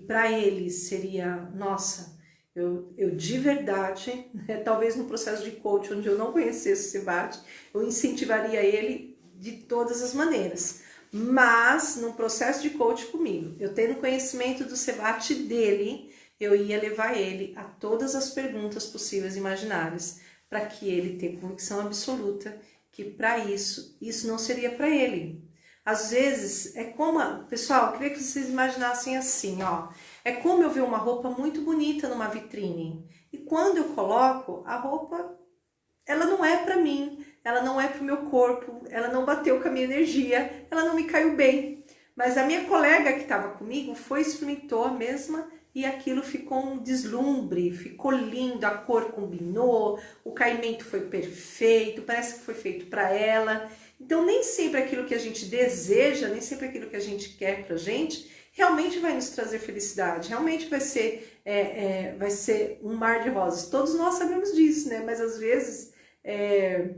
para ele seria, nossa, eu de verdade, né, talvez no processo de coaching, onde eu não conhecesse o Sebat, eu incentivaria ele de todas as maneiras. Mas no processo de coaching comigo, eu tendo conhecimento do Sebat dele, eu ia levar ele a todas as perguntas possíveis e imagináveis, para que ele tenha convicção absoluta que para isso não seria para ele. Às vezes, pessoal, eu queria que vocês imaginassem assim, ó. É como eu ver uma roupa muito bonita numa vitrine. E quando eu coloco, a roupa, ela não é para mim, ela não é para o meu corpo, ela não bateu com a minha energia, ela não me caiu bem. Mas a minha colega que estava comigo experimentou a mesma e aquilo ficou um deslumbre, ficou lindo, a cor combinou, o caimento foi perfeito, parece que foi feito para ela. Então, nem sempre aquilo que a gente deseja, nem sempre aquilo que a gente quer pra gente, realmente vai nos trazer felicidade, realmente vai ser um mar de rosas. Todos nós sabemos disso, né? Mas às vezes é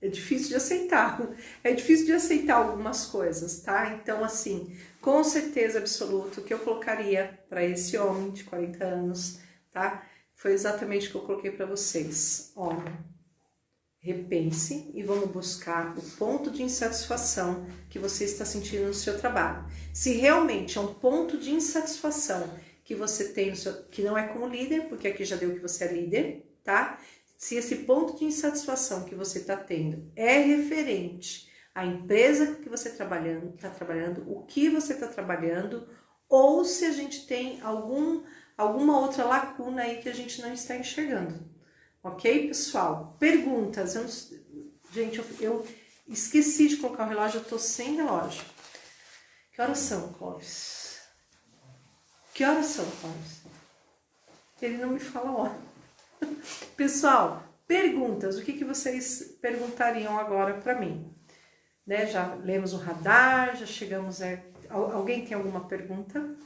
difícil de aceitar. É difícil de aceitar algumas coisas, tá? Então, assim, com certeza absoluta, o que eu colocaria para esse homem de 40 anos, tá? Foi exatamente o que eu coloquei para vocês. Olha, repense e vamos buscar o ponto de insatisfação que você está sentindo no seu trabalho. Se realmente é um ponto de insatisfação que você tem no seu, que não é como líder, porque aqui já deu que você é líder, tá? Se esse ponto de insatisfação que você está tendo é referente à empresa que você está trabalhando, o que você está trabalhando, ou se a gente tem alguma outra lacuna aí que a gente não está enxergando. Ok, pessoal? Perguntas. Gente, eu esqueci de colocar o relógio, eu tô sem relógio. Que horas são, Clóvis? Que horas são, Clóvis? Ele não me fala a hora. Pessoal, perguntas. O que vocês perguntariam agora para mim? Né? Já lemos o radar, já chegamos a... Alguém tem alguma pergunta?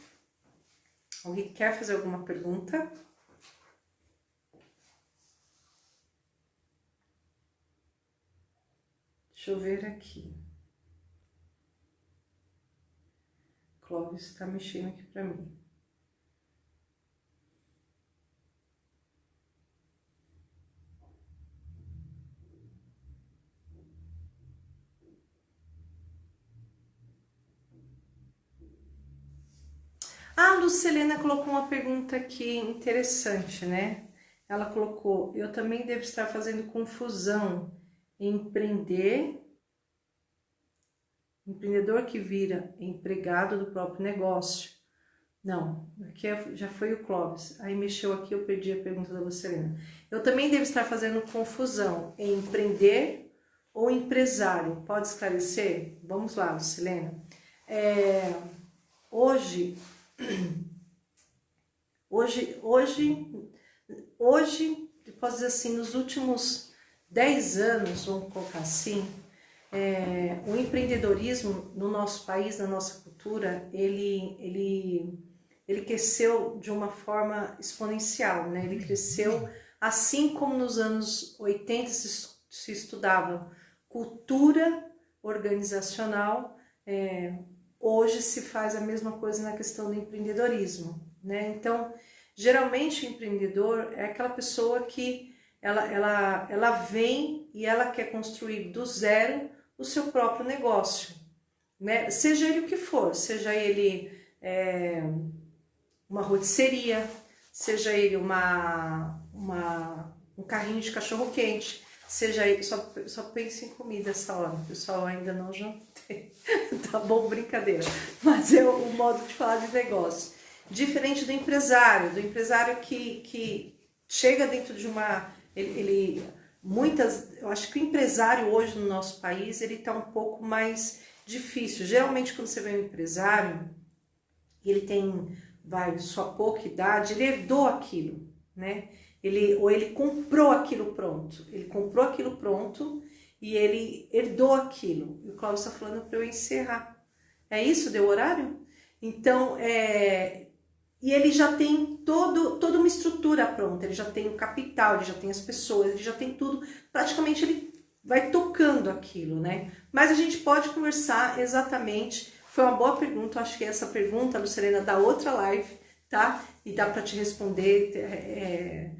Alguém quer fazer alguma pergunta? Deixa eu ver aqui. Clóvis está mexendo aqui para mim. A Lucelena colocou uma pergunta aqui interessante, né? Ela colocou: eu também devo estar fazendo confusão em empreendedor que vira empregado do próprio negócio. Não, aqui já foi o Clóvis. Aí mexeu aqui, eu perdi a pergunta da Lucelena. Eu também devo estar fazendo confusão em empreender ou empresário. Pode esclarecer? Vamos lá, Lucelena. Hoje, posso dizer assim, nos últimos 10 anos, vamos colocar assim, o empreendedorismo no nosso país, na nossa cultura, ele cresceu de uma forma exponencial, né? Ele cresceu assim como nos anos 80 se estudava cultura organizacional, hoje se faz a mesma coisa na questão do empreendedorismo, né? Então, geralmente o empreendedor é aquela pessoa que ela vem e ela quer construir do zero o seu próprio negócio, né? Seja ele o que for, seja ele uma rotisseria, seja ele um carrinho de cachorro-quente, seja ele... Só pense em comida essa hora, o pessoal ainda não jantei. Tá bom, brincadeira. Mas é o modo de falar de negócio. Diferente do empresário que chega dentro de uma... eu acho que o empresário hoje no nosso país, ele tá um pouco mais difícil. Geralmente quando você vê um empresário, ele tem, sua pouca idade, ele herdou aquilo, né? Ou ele comprou aquilo pronto. Ele comprou aquilo pronto e ele herdou aquilo. E o Cláudio está falando para eu encerrar. É isso? Deu horário? Então, e ele já tem toda uma estrutura pronta. Ele já tem o capital, ele já tem as pessoas, ele já tem tudo. Praticamente ele vai tocando aquilo, né? Mas a gente pode conversar exatamente. Foi uma boa pergunta. Eu acho que essa pergunta, Lucelena, da outra live, tá? E dá para te responder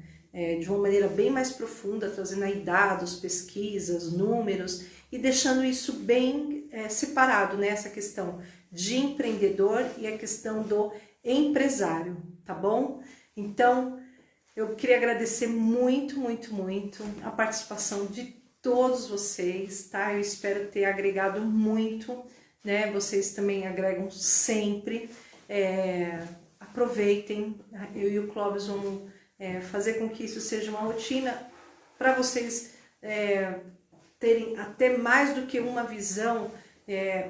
de uma maneira bem mais profunda, trazendo aí dados, pesquisas, números e deixando isso bem separado, né? Essa questão de empreendedor e a questão do empresário, tá bom? Então, eu queria agradecer muito, muito, muito a participação de todos vocês, tá? Eu espero ter agregado muito, né? Vocês também agregam sempre. Aproveitem, eu e o Clóvis vamos fazer com que isso seja uma rotina para vocês terem até mais do que uma visão.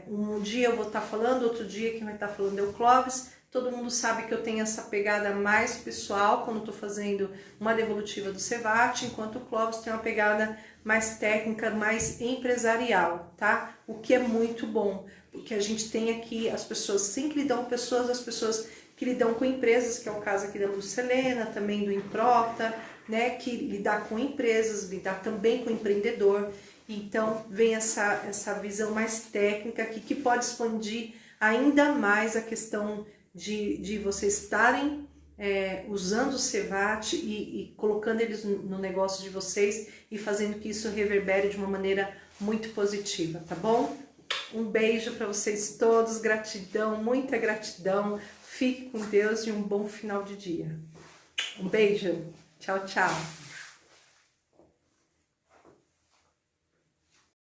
Um dia eu vou estar falando, outro dia quem vai estar falando é o Clóvis. Todo mundo sabe que eu tenho essa pegada mais pessoal quando estou fazendo uma devolutiva do Cevat, enquanto o Clóvis tem uma pegada mais técnica, mais empresarial, tá? O que é muito bom, porque a gente tem aqui as pessoas, sim, que lidam com pessoas, as pessoas que lidam com empresas, que é o caso aqui da Lucelena, também do Improta, né? Que lidar com empresas, lidar também com empreendedor. Então, vem essa visão mais técnica aqui, que pode expandir ainda mais a questão de vocês estarem usando o Cevat e colocando eles no negócio de vocês e fazendo que isso reverbere de uma maneira muito positiva, tá bom? Um beijo para vocês todos, gratidão, muita gratidão. Fique com Deus e um bom final de dia. Um beijo. Tchau, tchau.